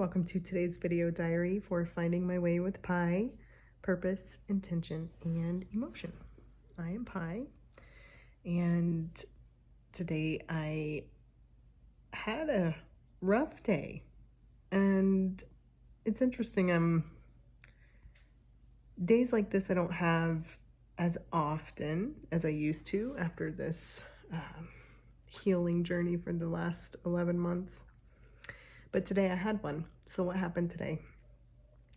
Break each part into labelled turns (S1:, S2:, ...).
S1: welcome to today's video diary for finding my way with Pi, purpose, intention, and emotion. I am Pi, and today I had a rough day, and it's interesting. Days like this I don't have as often as I used to after this healing journey for the last 11 months. But today I had one. So what happened today?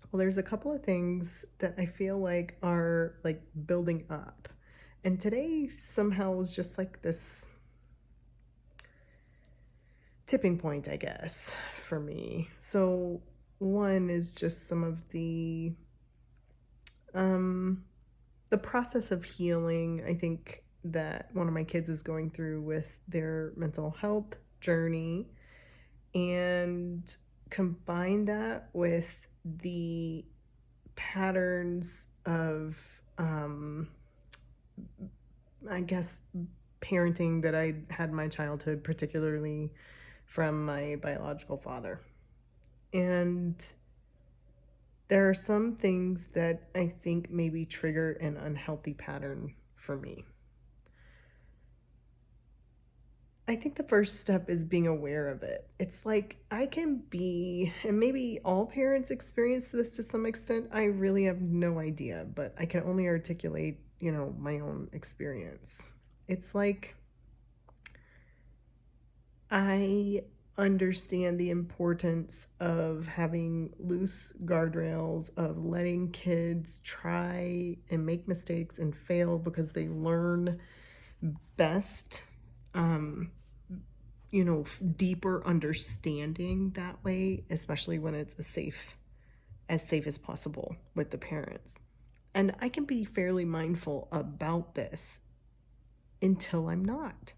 S1: Well, there's a couple of things that I feel like are like building up. And today somehow was just like this tipping point, I guess, for me. So one is just some of the process of healing, I think, that one of my kids is going through with their mental health journey, and combine that with the patterns of, I guess, parenting that I had in my childhood, particularly from my biological father. And there are some things that I think maybe trigger an unhealthy pattern for me. I think the first step is being aware of it. It's like I can be, and maybe all parents experience this to some extent. I really have no idea, but I can only articulate, my own experience. It's like I understand the importance of having loose guardrails, of letting kids try and make mistakes and fail because they learn best. Deeper understanding that way, especially when it's as safe as possible with the parents. And I can be fairly mindful about this until I'm not.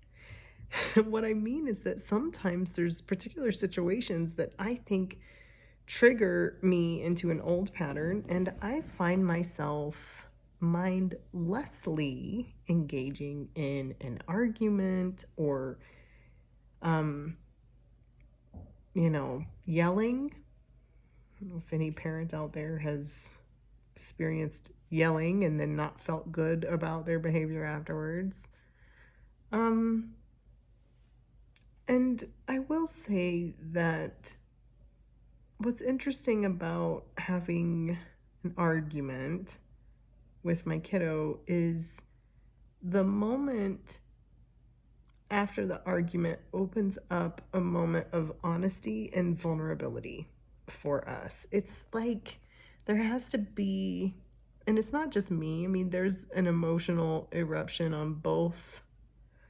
S1: What I mean is that sometimes there's particular situations that I think trigger me into an old pattern, and I find myself mindlessly engaging in an argument or yelling. I don't know if any parent out there has experienced yelling and then not felt good about their behavior afterwards. And I will say that what's interesting about having an argument with my kiddo is the moment after the argument opens up a moment of honesty and vulnerability for us. It's like there has to be, and it's not just me, I mean, there's an emotional eruption on both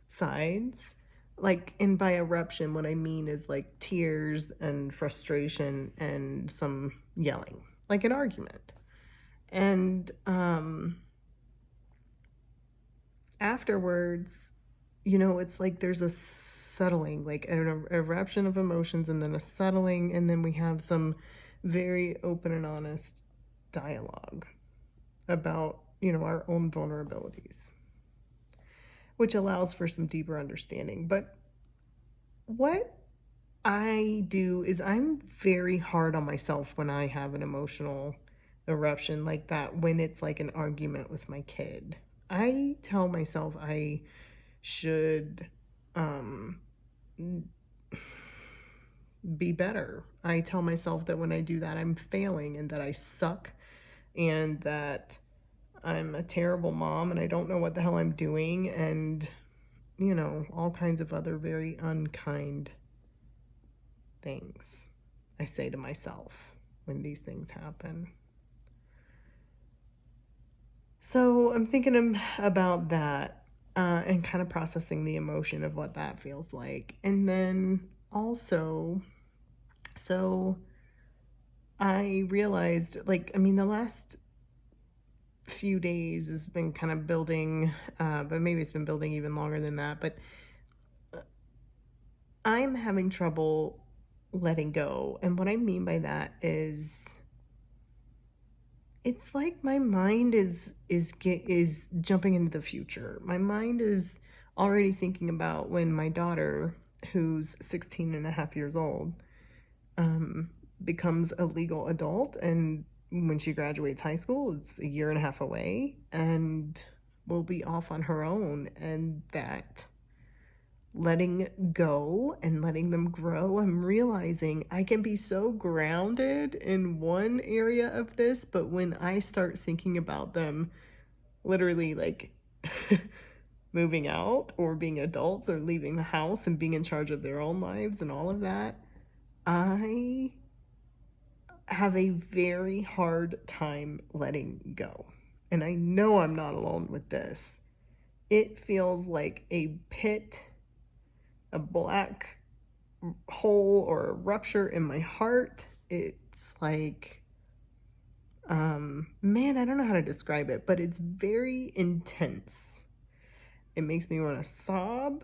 S1: sides. And by eruption, what I mean is like tears and frustration and some yelling, like an argument. And afterwards, it's like there's a settling, like an eruption of emotions and then a settling, and then we have some very open and honest dialogue about, our own vulnerabilities, which allows for some deeper understanding. But what I do is I'm very hard on myself when I have an emotional eruption like that, when it's like an argument with my kid. I tell myself I should be better. I tell myself that when I do that, I'm failing and that I suck and that I'm a terrible mom and I don't know what the hell I'm doing, and all kinds of other very unkind things I say to myself when these things happen. So I'm thinking about that and kind of processing the emotion of what that feels like. And then also, so I realized, the last few days has been kind of building, but maybe it's been building even longer than that. But I'm having trouble letting go. And what I mean by that is it's like my mind is jumping into the future. My mind is already thinking about when my daughter, who's 16 and a half years old, becomes a legal adult, and when she graduates high school, it's a year and a half away, and will be off on her own. And that letting go and letting them grow, I'm realizing I can be so grounded in one area of this, but when I start thinking about them literally like moving out or being adults or leaving the house and being in charge of their own lives and all of that, I have a very hard time letting go. And I know I'm not alone with this. It feels like a pit, a black hole or a rupture in my heart. It's like, man, I don't know how to describe it, but it's very intense. It makes me want to sob,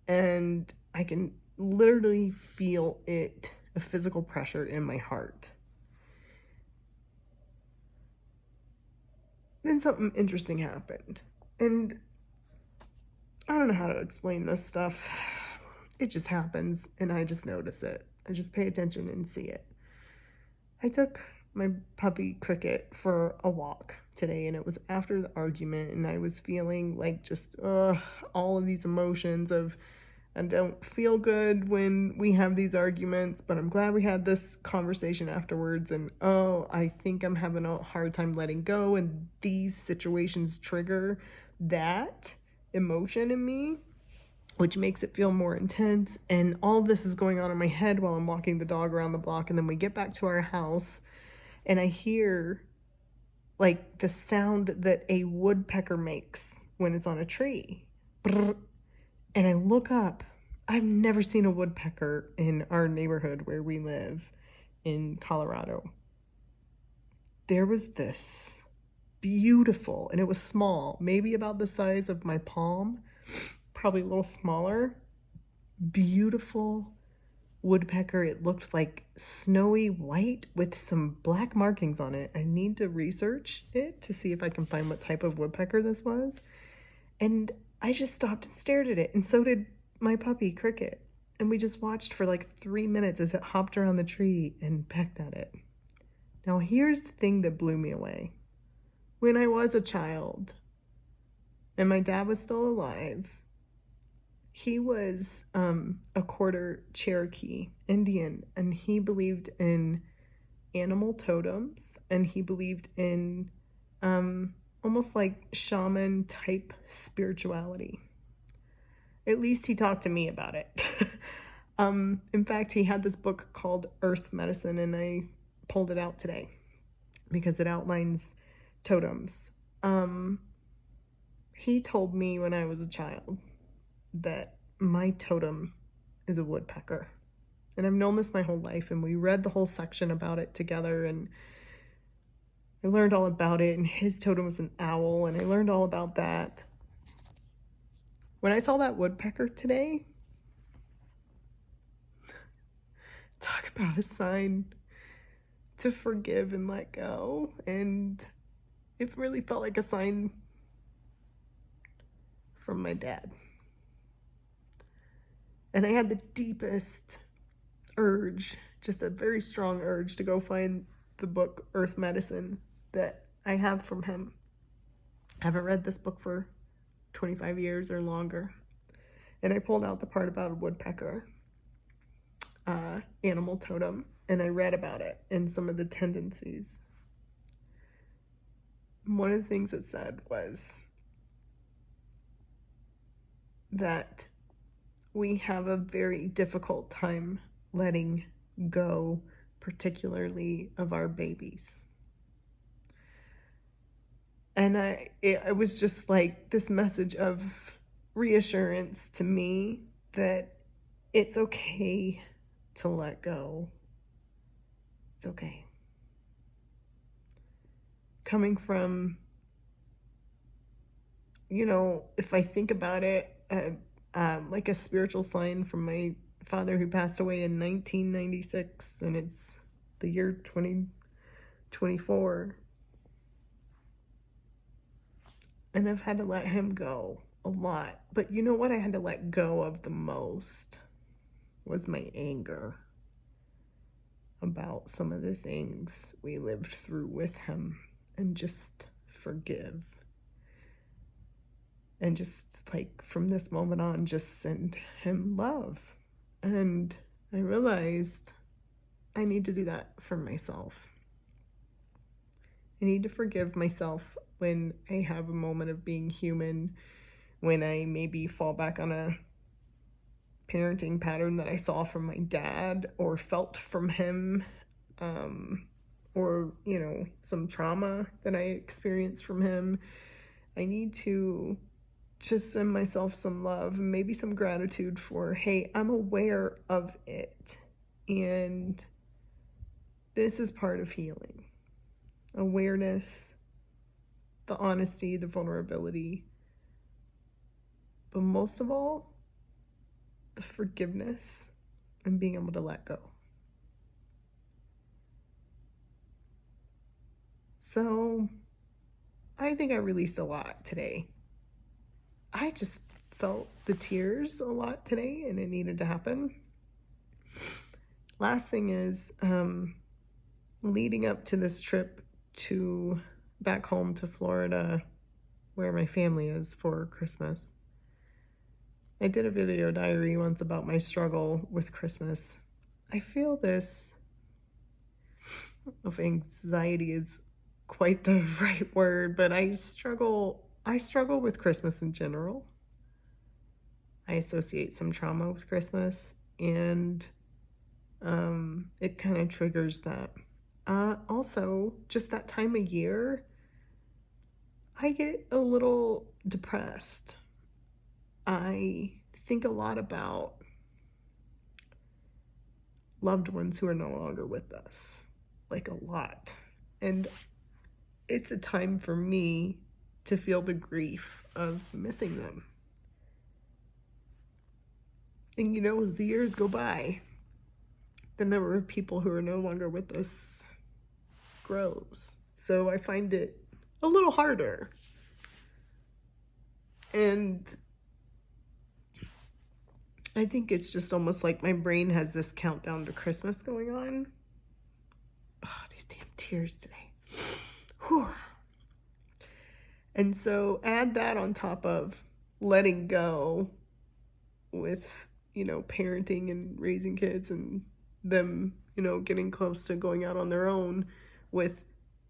S1: and I can literally feel it, a physical pressure in my heart. Then something interesting happened, and I don't know how to explain this stuff. It just happens, and I just notice it. I just pay attention and see it. I took my puppy Cricket for a walk today, and it was after the argument, and I was feeling like just all of these emotions of, I don't feel good when we have these arguments, but I'm glad we had this conversation afterwards, and I think I'm having a hard time letting go, and these situations trigger that emotion in me, which makes it feel more intense. And all this is going on in my head while I'm walking the dog around the block, and then we get back to our house, and I hear like the sound that a woodpecker makes when it's on a tree. Brr. And I look up. I've never seen a woodpecker in our neighborhood where we live in Colorado. There was this beautiful, and it was small, maybe about the size of my palm, probably a little smaller, beautiful woodpecker. It looked like snowy white with some black markings on it. I need to research it to see if I can find what type of woodpecker this was. And I just stopped and stared at it, and so did my puppy Cricket. And we just watched for like 3 minutes as it hopped around the tree and pecked at it. Now here's the thing that blew me away. When I was a child and my dad was still alive, he was a quarter Cherokee Indian, and he believed in animal totems, and he believed in almost like shaman type spirituality. At least he talked to me about it. In fact, he had this book called Earth Medicine, and I pulled it out today because it outlines totems. He told me when I was a child that my totem is a woodpecker. And I've known this my whole life, and we read the whole section about it together, and I learned all about it, and his totem was an owl, and I learned all about that. When I saw that woodpecker today, talk about a sign to forgive and let go, and it really felt like a sign from my dad. And I had the deepest urge, just a very strong urge, to go find the book Earth Medicine that I have from him. I haven't read this book for 25 years or longer. And I pulled out the part about a woodpecker, animal totem, and I read about it and some of the tendencies. One of the things it said was that we have a very difficult time letting go, particularly of our babies. And it was just like this message of reassurance to me that it's okay to let go. It's okay. Coming from, if I think about it, like a spiritual sign from my father who passed away in 1996, and it's the year 2024. And I've had to let him go a lot. But you know what I had to let go of the most was my anger. A about some of the things we lived through with him and just forgive. And just like from this moment on, just send him love. And I realized I need to do that for myself. I need to forgive myself when I have a moment of being human, when I maybe fall back on a parenting pattern that I saw from my dad or felt from him, or, some trauma that I experienced from him. I need to just send myself some love and maybe some gratitude for, hey, I'm aware of it. And this is part of healing. Awareness, the honesty, the vulnerability. But most of all, the forgiveness and being able to let go. So I think I released a lot today. I just felt the tears a lot today, and it needed to happen. Last thing is, leading up to this trip back home to Florida, where my family is for Christmas, I did a video diary once about my struggle with Christmas. I feel this, I don't know if anxiety is quite the right word, but I struggle with Christmas in general. I associate some trauma with Christmas, and it kind of triggers that. Also, just that time of year, I get a little depressed. I think a lot about loved ones who are no longer with us, like a lot. And it's a time for me to feel the grief of missing them. And as the years go by, the number of people who are no longer with us grows. So I find it a little harder. And I think it's just almost like my brain has this countdown to Christmas going on. Oh, these damn tears today. Whew. And so add that on top of letting go with, parenting and raising kids and them, getting close to going out on their own, with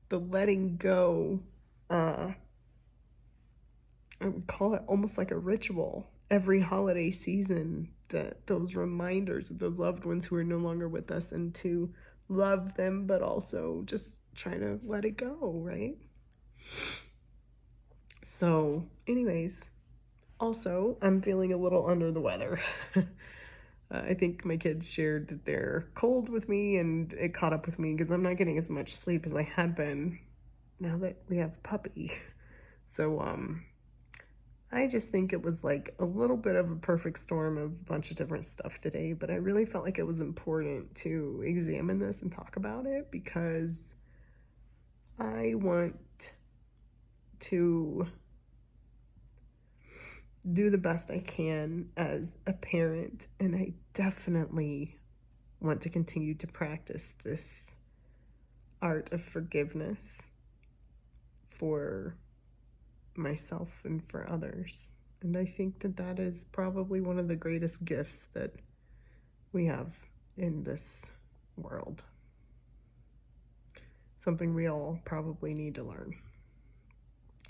S1: the letting go. I would call it almost like a ritual every holiday season, those reminders of those loved ones who are no longer with us, and to love them, but also just try to let it go, right? So anyways, also, I'm feeling a little under the weather. I think my kids shared that they're cold with me, and it caught up with me because I'm not getting as much sleep as I had been now that we have a puppy. So I just think it was like a little bit of a perfect storm of a bunch of different stuff today, but I really felt like it was important to examine this and talk about it, because I want to do the best I can as a parent, and I definitely want to continue to practice this art of forgiveness for myself and for others. And I think that is probably one of the greatest gifts that we have in this world. Something we all probably need to learn.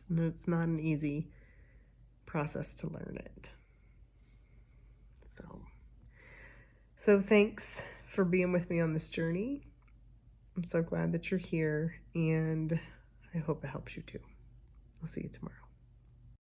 S1: And it's not an easy process to learn it. So thanks for being with me on this journey. I'm so glad that you're here, and I hope it helps you too. I'll see you tomorrow.